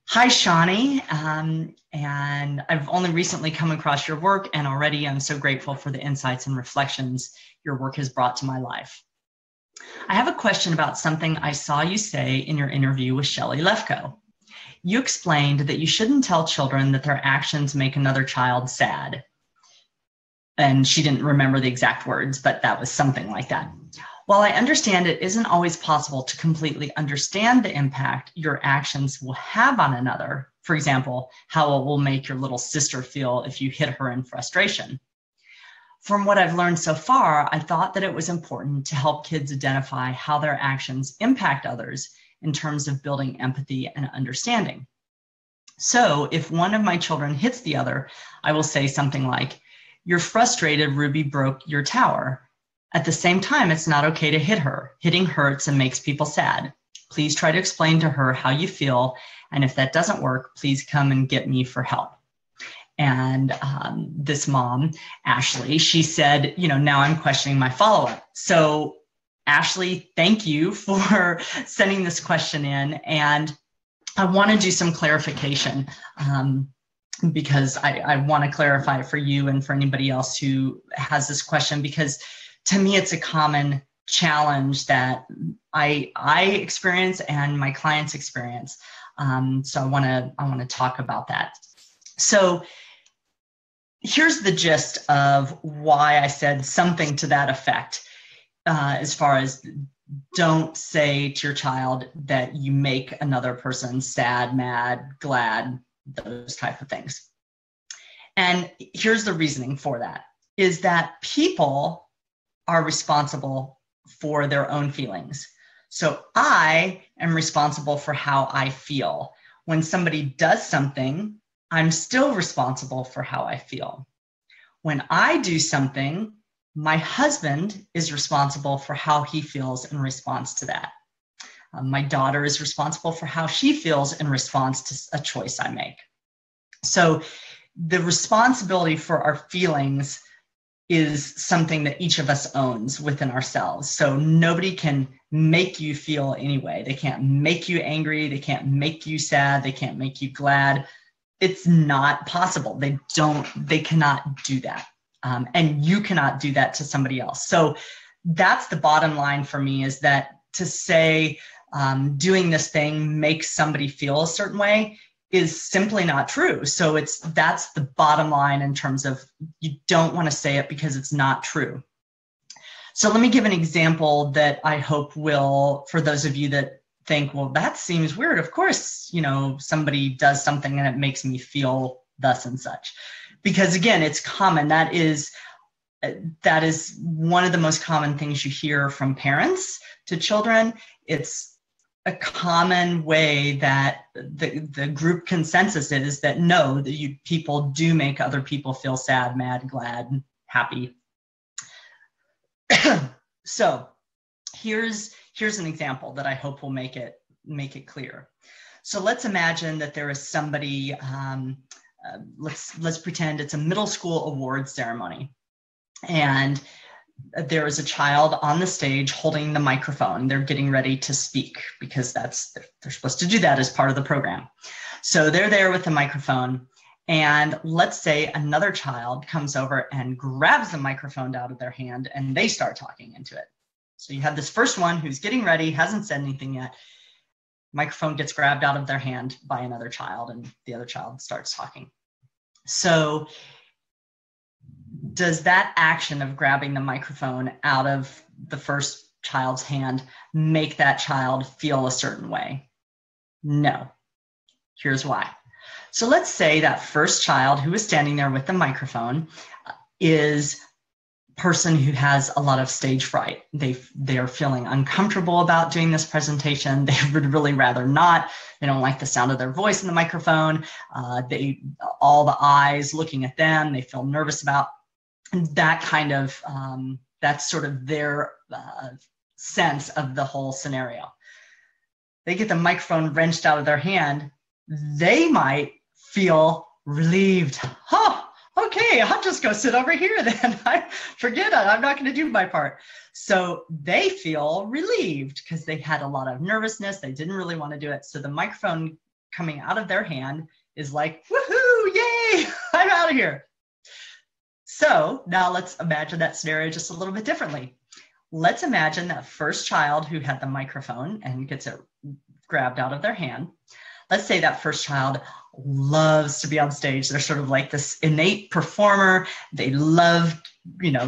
Hi, Shawnee. And I've only recently come across your work, and already I'm so grateful for the insights and reflections your work has brought to my life. I have a question about something I saw you say in your interview with Shelley Lefko. You explained that you shouldn't tell children that their actions make another child sad. And she didn't remember the exact words, but that was something like that. While I understand it isn't always possible to completely understand the impact your actions will have on another, for example, how it will make your little sister feel if you hit her in frustration. From what I've learned so far, I thought that it was important to help kids identify how their actions impact others in terms of building empathy and understanding. So if one of my children hits the other, I will say something like, "You're frustrated, Ruby broke your tower. At the same time, it's not okay to hit her. Hitting hurts and makes people sad. Please try to explain to her how you feel. And if that doesn't work, please come and get me for help." And this mom, Ashley, she said, now I'm questioning my follow-up. So Ashley, thank you for sending this question in. And I want to do some clarification because I want to clarify it for you and for anybody else who has this question, because to me, it's a common challenge that I experience and my clients experience. So I want to talk about that. So here's the gist of why I said something to that effect, as far as don't say to your child that you make another person sad, mad, glad, those type of things. And here's the reasoning for that, is that people are responsible for their own feelings. So I am responsible for how I feel. When somebody does something, I'm still responsible for how I feel. When I do something, my husband is responsible for how he feels in response to that. My daughter is responsible for how she feels in response to a choice I make. So the responsibility for our feelings is something that each of us owns within ourselves. So nobody can make you feel any way. They can't make you angry. They can't make you sad. They can't make you glad. It's not possible. They cannot do that. And you cannot do that to somebody else. So that's the bottom line for me, is that to say doing this thing makes somebody feel a certain way is simply not true. So that's the bottom line in terms of you don't want to say it because it's not true. So let me give an example that I hope will, for those of you that think, well, that seems weird. Of course, somebody does something and it makes me feel thus and such. Because again, it's common. That is one of the most common things you hear from parents to children. It's a common way that the group consensus is that no, that people do make other people feel sad, mad, glad, happy. So here's an example that I hope will make it clear. So let's imagine that there is somebody, let's pretend it's a middle school award ceremony, and there is a child on the stage holding the microphone. They're getting ready to speak because they're supposed to do that as part of the program. So they're there with the microphone, and let's say another child comes over and grabs the microphone out of their hand and they start talking into it. So you have this first one who's getting ready, hasn't said anything yet. Microphone gets grabbed out of their hand by another child, and the other child starts talking. So does that action of grabbing the microphone out of the first child's hand make that child feel a certain way? No. Here's why. So let's say that first child who is standing there with the microphone is a person who has a lot of stage fright. They are feeling uncomfortable about doing this presentation. They would really rather not. They don't like the sound of their voice in the microphone. All the eyes looking at them, they feel nervous about that kind of, that's sort of their sense of the whole scenario. They get the microphone wrenched out of their hand. They might feel relieved. Oh, okay, I'll just go sit over here then. Forget it, I'm not going to do my part. So they feel relieved because they had a lot of nervousness. They didn't really want to do it. So the microphone coming out of their hand is like, woohoo, yay, I'm out of here. So now let's imagine that scenario just a little bit differently. Let's imagine that first child who had the microphone and gets it grabbed out of their hand. Let's say that first child loves to be on stage. They're sort of like this innate performer. They love,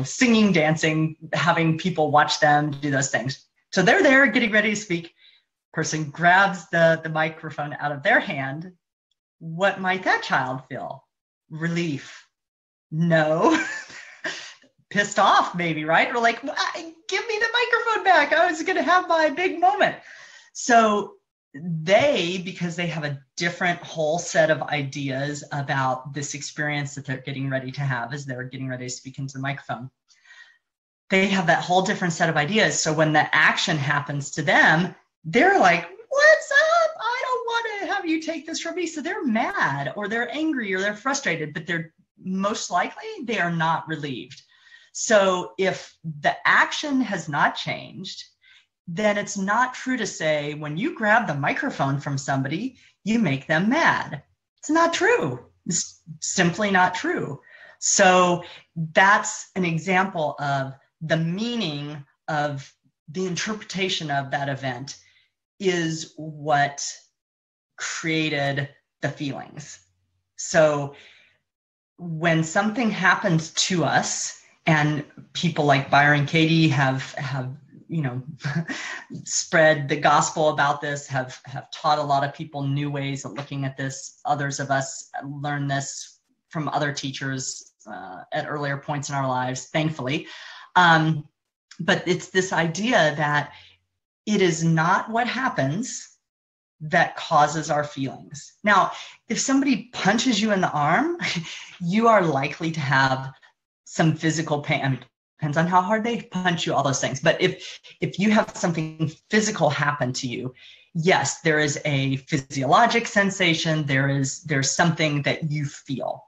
singing, dancing, having people watch them do those things. So they're there getting ready to speak. Person grabs the microphone out of their hand. What might that child feel? Relief. No. Pissed off, maybe, right? Or like, give me the microphone back. I was going to have my big moment. So because they have a different whole set of ideas about this experience that they're getting ready to have as they're getting ready to speak into the microphone, they have that whole different set of ideas. So when the action happens to them, they're like, what's up? I don't want to have you take this from me. So they're mad or they're angry or they're frustrated, but they're most likely they are not relieved. So if the action has not changed, then it's not true to say when you grab the microphone from somebody, you make them mad. It's not true. It's simply not true. So that's an example of the meaning of the interpretation of that event is what created the feelings. So when something happens to us, and people like Byron Katie have spread the gospel about this, have taught a lot of people new ways of looking at this. Others of us learned this from other teachers at earlier points in our lives, thankfully. But it's this idea that it is not what happens that causes our feelings. Now, if somebody punches you in the arm, you are likely to have some physical pain. I mean, depends on how hard they punch you, all those things. But if you have something physical happen to you, yes, there is a physiologic sensation. There's something that you feel.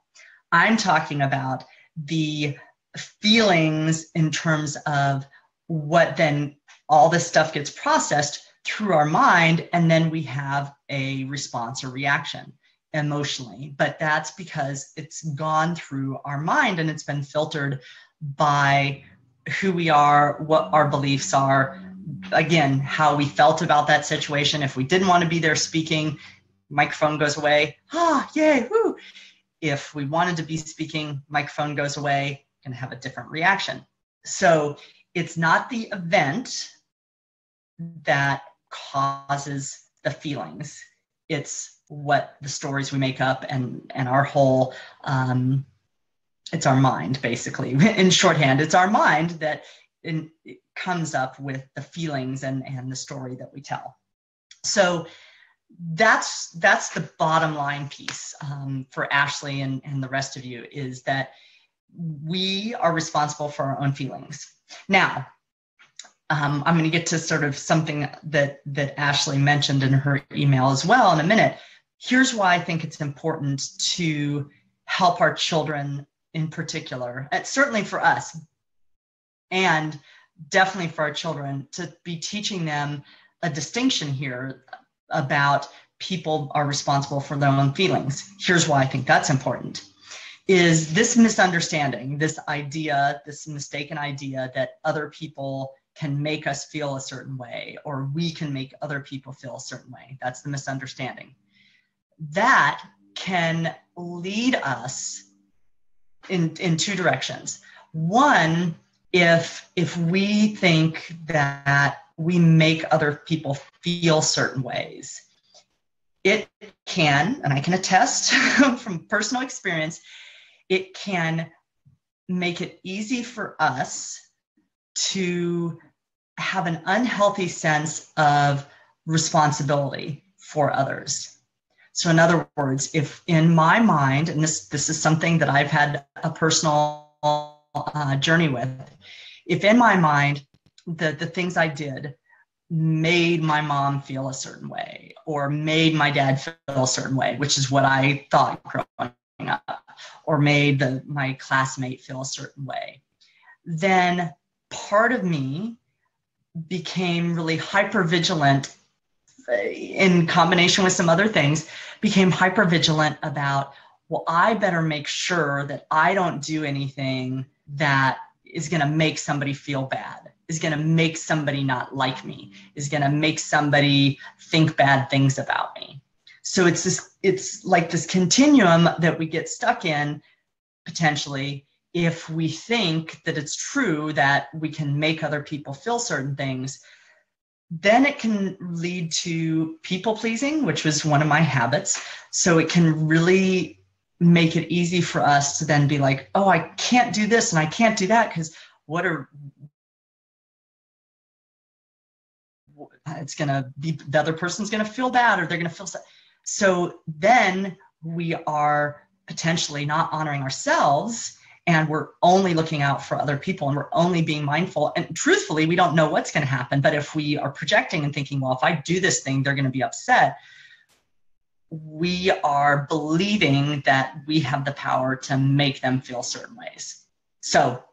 I'm talking about the feelings in terms of what then all this stuff gets processed through our mind, and then we have a response or reaction emotionally. But that's because it's gone through our mind and it's been filtered by who we are, what our beliefs are, again, how we felt about that situation. If we didn't want to be there speaking, microphone goes away. Yay, woo. If we wanted to be speaking, microphone goes away, and have a different reaction. So it's not the event that causes the feelings. It's what the stories we make up and our whole, it's our mind, basically. In shorthand, it's our mind that it comes up with the feelings and the story that we tell. So that's the bottom line piece for Ashley and the rest of you, is that we are responsible for our own feelings. Now, I'm going to get to sort of something that Ashley mentioned in her email as well in a minute. Here's why I think it's important to help our children in particular, and certainly for us, and definitely for our children, to be teaching them a distinction here about people are responsible for their own feelings. Here's why I think that's important. Is this misunderstanding, this idea, this mistaken idea that other people can make us feel a certain way, or we can make other people feel a certain way. That's the misunderstanding. That can lead us in two directions. One, if we think that we make other people feel certain ways, it can, and I can attest from personal experience, it can make it easy for us to have an unhealthy sense of responsibility for others. So in other words, if in my mind, and this is something that I've had a personal journey with, if in my mind the things I did made my mom feel a certain way or made my dad feel a certain way, which is what I thought growing up, or made my classmate feel a certain way, then part of me became really hypervigilant in combination with some other things, became hypervigilant about, well, I better make sure that I don't do anything that is going to make somebody feel bad, is going to make somebody not like me, is going to make somebody think bad things about me. So it's like this continuum that we get stuck in, potentially, if we think that it's true that we can make other people feel certain things. Then it can lead to people pleasing, which was one of my habits. So it can really make it easy for us to then be like, oh, I can't do this and I can't do that because it's going to be, the other person's going to feel bad or they're going to feel sad. So then we are potentially not honoring ourselves, and we're only looking out for other people, and we're only being mindful. And truthfully, we don't know what's going to happen. But if we are projecting and thinking, well, if I do this thing, they're going to be upset, we are believing that we have the power to make them feel certain ways. So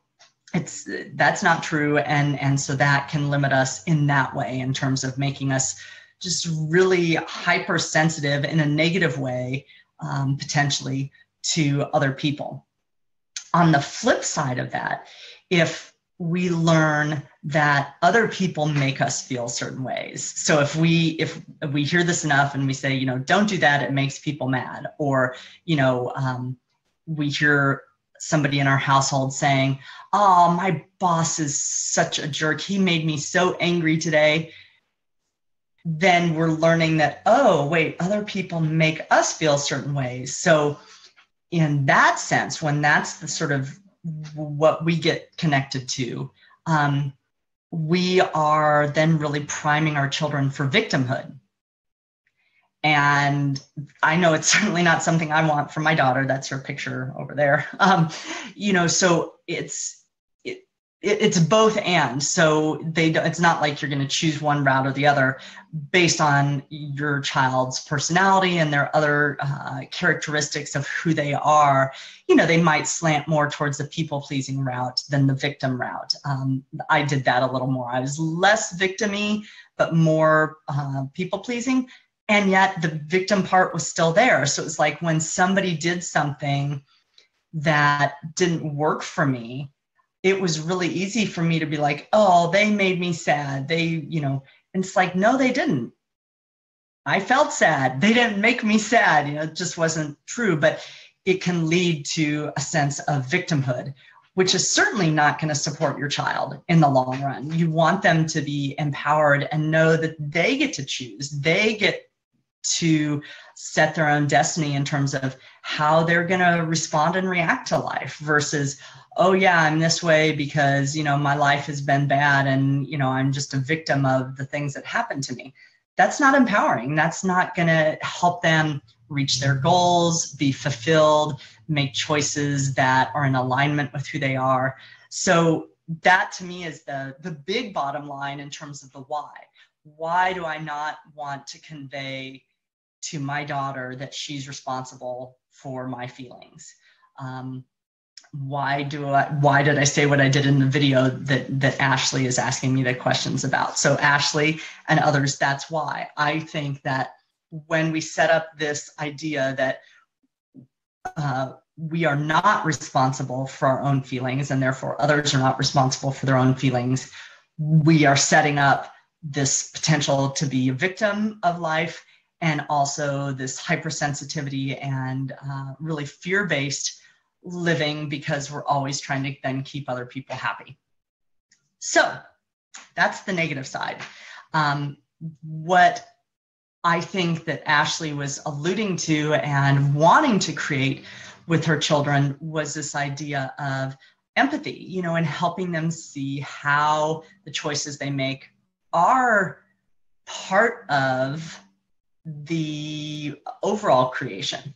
that's not true. And so that can limit us in that way, in terms of making us just really hypersensitive in a negative way, potentially, to other people. On the flip side of that, if we learn that other people make us feel certain ways. So if we hear this enough and we say, don't do that, it makes people mad. Or, we hear somebody in our household saying, oh, my boss is such a jerk, he made me so angry today. Then we're learning that, oh, wait, other people make us feel certain ways. So in that sense, when that's the sort of what we get connected to, we are then really priming our children for victimhood. And I know it's certainly not something I want for my daughter. That's her picture over there. So it's both and. So it's not like you're going to choose one route or the other based on your child's personality and their other characteristics of who they are. They might slant more towards the people-pleasing route than the victim route. I did that a little more. I was less victim-y, but more people-pleasing. And yet the victim part was still there. So it was like when somebody did something that didn't work for me, it was really easy for me to be like, oh, they made me sad. And it's like, no, they didn't. I felt sad. They didn't make me sad. It just wasn't true. But it can lead to a sense of victimhood, which is certainly not going to support your child in the long run. You want them to be empowered and know that they get to choose. They get to set their own destiny in terms of how they're going to respond and react to life versus, oh yeah, I'm this way because, my life has been bad and, I'm just a victim of the things that happened to me. That's not empowering. That's not going to help them reach their goals, be fulfilled, make choices that are in alignment with who they are. So that to me is the big bottom line in terms of the why. Why do I not want to convey to my daughter that she's responsible for my feelings? Why did I say what I did in the video that Ashley is asking me the questions about? So Ashley and others, that's why. I think that when we set up this idea that we are not responsible for our own feelings and therefore others are not responsible for their own feelings, we are setting up this potential to be a victim of life, and also this hypersensitivity and really fear-based living because we're always trying to then keep other people happy. So that's the negative side. What I think that Ashley was alluding to and wanting to create with her children was this idea of empathy, and helping them see how the choices they make are part of the overall creation.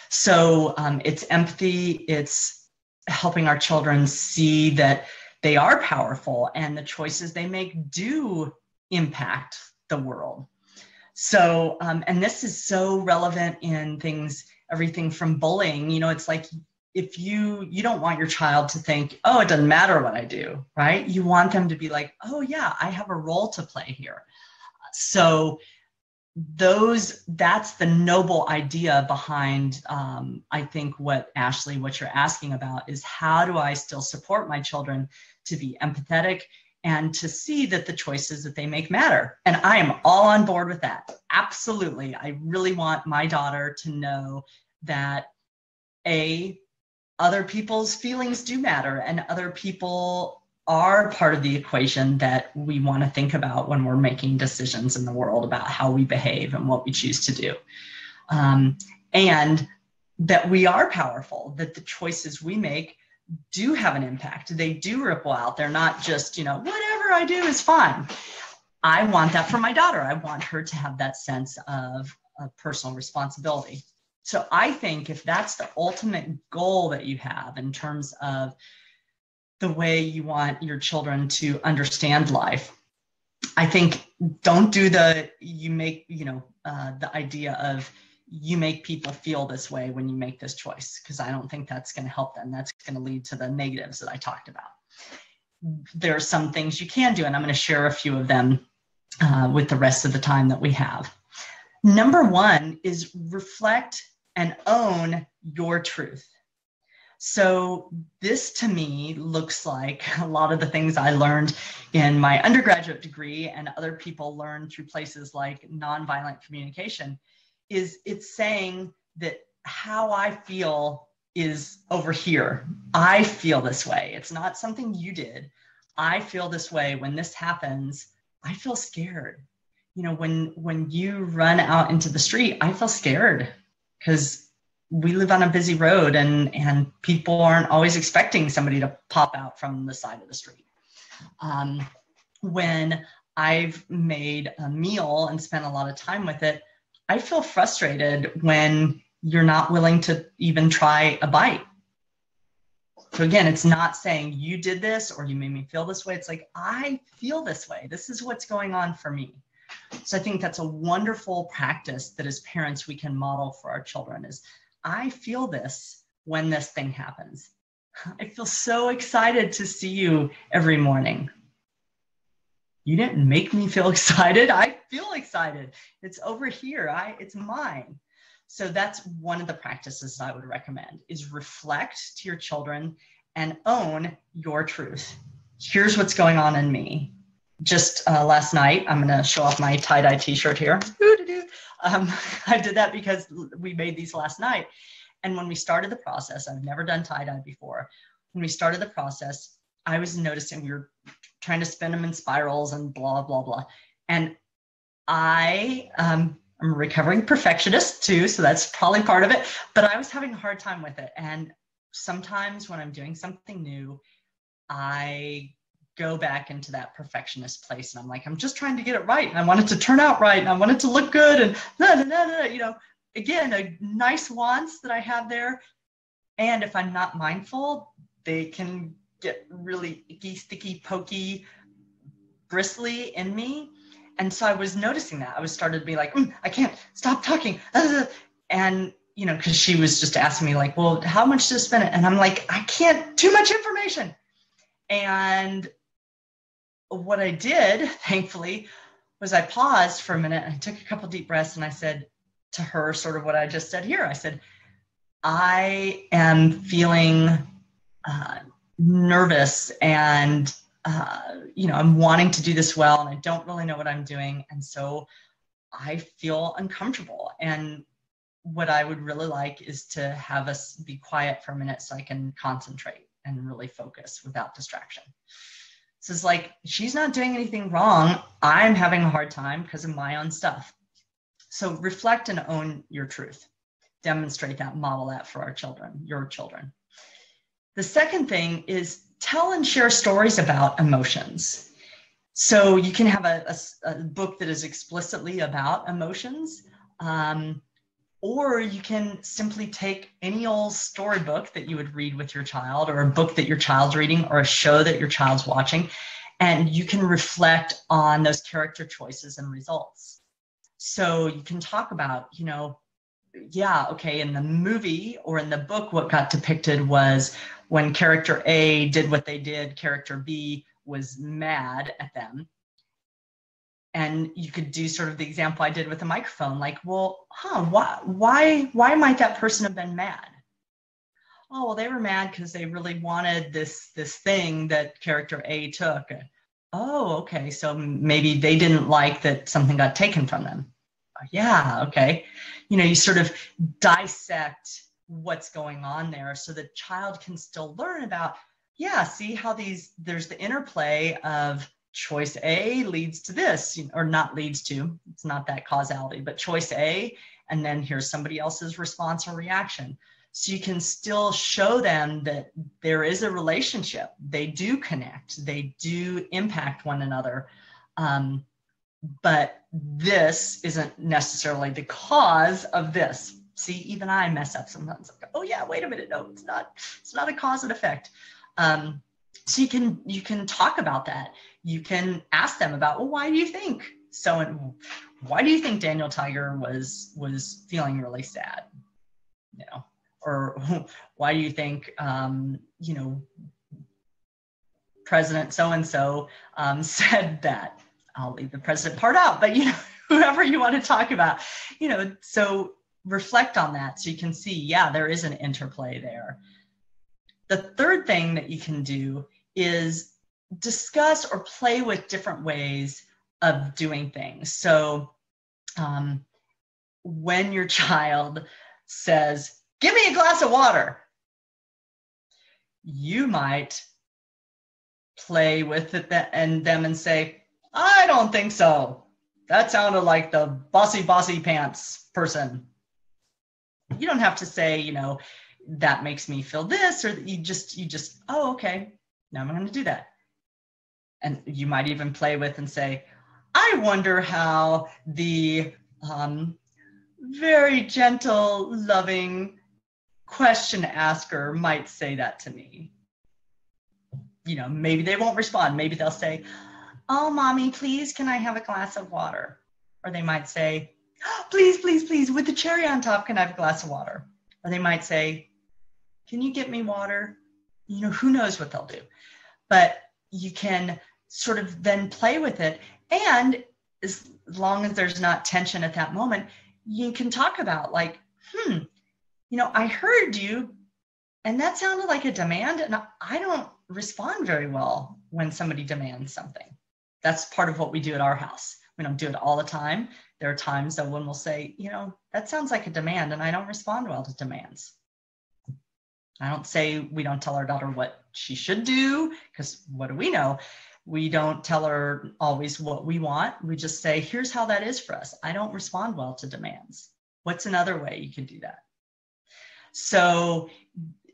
So it's empathy, it's helping our children see that they are powerful and the choices they make do impact the world. So, and this is so relevant in things, everything from bullying. It's like if you don't want your child to think, oh, it doesn't matter what I do, right? You want them to be like, oh yeah, I have a role to play here. So that's the noble idea behind, I think what Ashley, what you're asking about is, how do I still support my children to be empathetic and to see that the choices that they make matter? And I am all on board with that. Absolutely. I really want my daughter to know that other people's feelings do matter, and other people are part of the equation that we want to think about when we're making decisions in the world about how we behave and what we choose to do. And that we are powerful, that the choices we make do have an impact. They do ripple out. They're not just, whatever I do is fine. I want that for my daughter. I want her to have that sense of personal responsibility. So I think if that's the ultimate goal that you have in terms of the way you want your children to understand life, I think don't do the idea of you make people feel this way when you make this choice, because I don't think that's going to help them. That's going to lead to the negatives that I talked about. There are some things you can do, and I'm going to share a few of them with the rest of the time that we have. Number one is reflect and own your truth. So this to me looks like a lot of the things I learned in my undergraduate degree and other people learn through places like nonviolent communication. It's saying that how I feel is over here. I feel this way. It's not something you did. I feel this way. When this happens, I feel scared. When you run out into the street, I feel scared because we live on a busy road and people aren't always expecting somebody to pop out from the side of the street. When I've made a meal and spent a lot of time with it, I feel frustrated when you're not willing to even try a bite. So again, it's not saying you did this or you made me feel this way. It's like, I feel this way. This is what's going on for me. So I think that's a wonderful practice that as parents we can model for our children is, I feel this when this thing happens. I feel so excited to see you every morning. You didn't make me feel excited. I feel excited. It's over here. It's mine. So that's one of the practices I would recommend is reflect to your children and own your truth. Here's what's going on in me. Just last night, I'm going to show off my tie-dye t-shirt here. I did that because we made these last night. And when we started the process, I've never done tie-dye before. When we started the process, I was noticing we were trying to spin them in spirals and blah, blah, blah. And I'm a recovering perfectionist too, so that's probably part of it. But I was having a hard time with it. And sometimes when I'm doing something new, I go back into that perfectionist place and I'm like, I'm just trying to get it right. And I want it to turn out right. And I want it to look good. And again, a nice wants that I have there. And if I'm not mindful, they can get really icky, sticky, pokey, bristly in me. And so I was noticing that. I was started to be like, I can't stop talking. And, because she was just asking me like, well, how much to spend it? And I'm like, I can't, too much information. And what I did, thankfully, was I paused for a minute and I took a couple deep breaths and I said to her sort of what I just said here. I said, I am feeling nervous and, I'm wanting to do this well and I don't really know what I'm doing. And so I feel uncomfortable. And what I would really like is to have us be quiet for a minute so I can concentrate and really focus without distraction. So it's like, she's not doing anything wrong. I'm having a hard time because of my own stuff. So reflect and own your truth. Demonstrate that, model that for our children, your children. The second thing is tell and share stories about emotions. So you can have a book that is explicitly about emotions, or you can simply take any old storybook that you would read with your child, or a book that your child's reading, or a show that your child's watching, and you can reflect on those character choices and results. So you can talk about, in the movie or in the book, what got depicted was when character A did what they did, character B was mad at them. And you could do sort of the example I did with the microphone, like, well, why might that person have been mad? Oh, well, they were mad because they really wanted this thing that character A took. Oh, okay. So maybe they didn't like that something got taken from them. Yeah, okay. You sort of dissect what's going on there so the child can still learn about, yeah, see how there's the interplay of choice A leads to this, or not leads to, it's not that causality, but choice A, and then here's somebody else's response or reaction. So you can still show them that there is a relationship. They do connect. They do impact one another. But this isn't necessarily the cause of this. See, even I mess up sometimes. Like, oh yeah, wait a minute. No, it's not a cause and effect. So you can talk about that. You can ask them about, well, why do you think so? And why do you think Daniel Tiger was feeling really sad? Or why do you think, President so-and-so said that? I'll leave the president part out, but whoever you want to talk about, so reflect on that so you can see, yeah, there is an interplay there. The third thing that you can do is discuss or play with different ways of doing things. So when your child says, give me a glass of water, you might play with it and them and say, I don't think so. That sounded like the bossy pants person. You don't have to say, that makes me feel this, or you just, oh, okay, now I'm going to do that. And you might even play with and say, I wonder how the very gentle, loving question asker might say that to me. Maybe they won't respond. Maybe they'll say, oh, mommy, please, can I have a glass of water? Or they might say, oh, please, with the cherry on top, can I have a glass of water? Or they might say, can you get me water? Who knows what they'll do. But you can sort of then play with it. And as long as there's not tension at that moment, you can talk about like, I heard you, and that sounded like a demand, and I don't respond very well when somebody demands something. That's part of what we do at our house. We don't do it all the time. There are times that one will say, that sounds like a demand, and I don't respond well to demands. I don't say we don't tell our daughter what she should do, because what do we know? We don't tell her always what we want. We just say, here's how that is for us. I don't respond well to demands. What's another way you can do that? So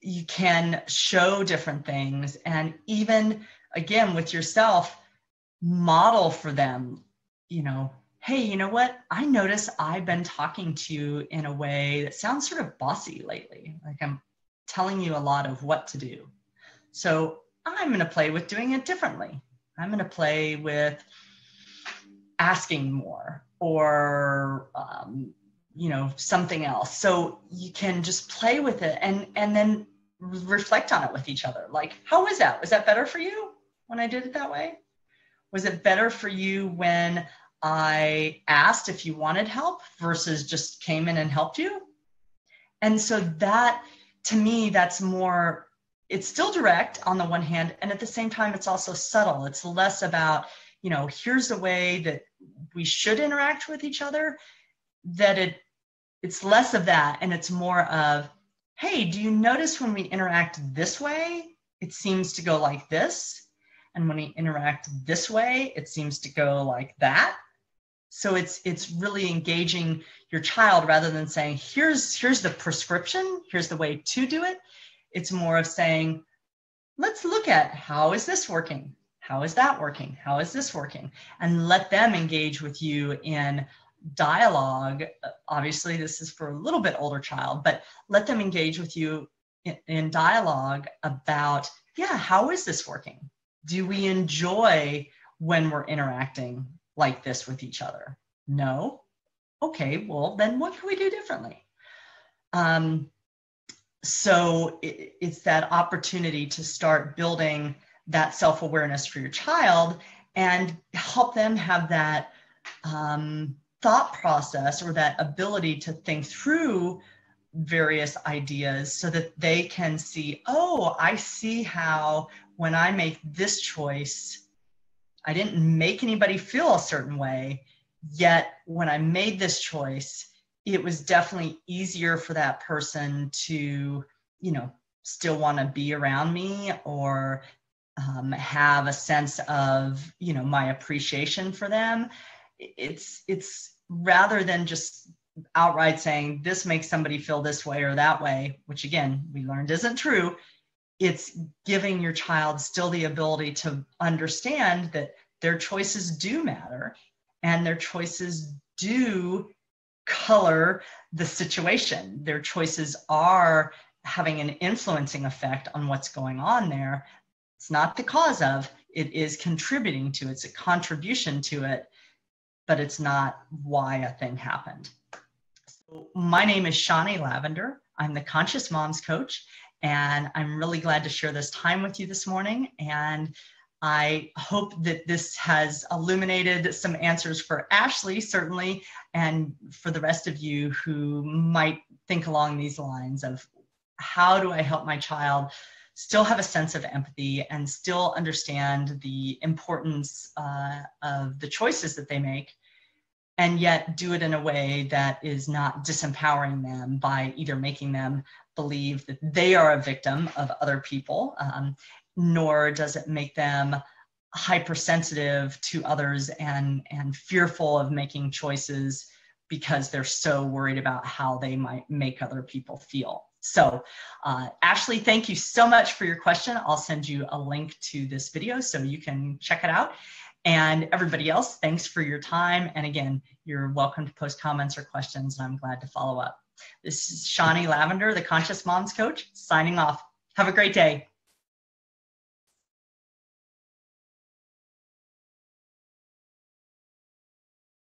you can show different things, and even, again, with yourself, model for them, hey, you know what? I notice I've been talking to you in a way that sounds sort of bossy lately. Like I'm telling you a lot of what to do. So I'm going to play with doing it differently. I'm going to play with asking more or, something else. So you can just play with it and then reflect on it with each other. Like, how was that? Was that better for you when I did it that way? Was it better for you when I asked if you wanted help versus just came in and helped you? And so that, to me, that's more, it's still direct on the one hand, and at the same time, it's also subtle. It's less about, here's the way that we should interact with each other, that it's less of that, and it's more of, hey, do you notice when we interact this way, it seems to go like this? And when we interact this way, it seems to go like that. So it's really engaging your child rather than saying, here's the prescription, here's the way to do it. It's more of saying, let's look at how is this working? How is that working? How is this working? And let them engage with you in dialogue. Obviously, this is for a little bit older child, but let them engage with you in dialogue about, yeah, how is this working? Do we enjoy when we're interacting like this with each other? No? Okay, well, then what can we do differently? So it's that opportunity to start building that self-awareness for your child and help them have that thought process or that ability to think through various ideas so that they can see, oh, I see how when I make this choice, I didn't make anybody feel a certain way, yet when I made this choice, it was definitely easier for that person to, still want to be around me or have a sense of, my appreciation for them. It's rather than just outright saying this makes somebody feel this way or that way, which again, we learned isn't true. It's giving your child still the ability to understand that their choices do matter and their choices do color the situation. Their choices are having an influencing effect on what's going on there. It's not the cause of, it is contributing to, it's a contribution to it, but it's not why a thing happened. So my name is Shawnee Lavender. I'm the Conscious Moms Coach, and I'm really glad to share this time with you this morning. And I hope that this has illuminated some answers for Ashley, certainly, and for the rest of you who might think along these lines of how do I help my child still have a sense of empathy and still understand the importance of the choices that they make, and yet do it in a way that is not disempowering them by either making them believe that they are a victim of other people, nor does it make them hypersensitive to others and fearful of making choices because they're so worried about how they might make other people feel. So Ashley, thank you so much for your question. I'll send you a link to this video so you can check it out. And everybody else, thanks for your time. And again, you're welcome to post comments or questions, and I'm glad to follow up. This is Shawnee Lavender, the Conscious Moms Coach, signing off. Have a great day.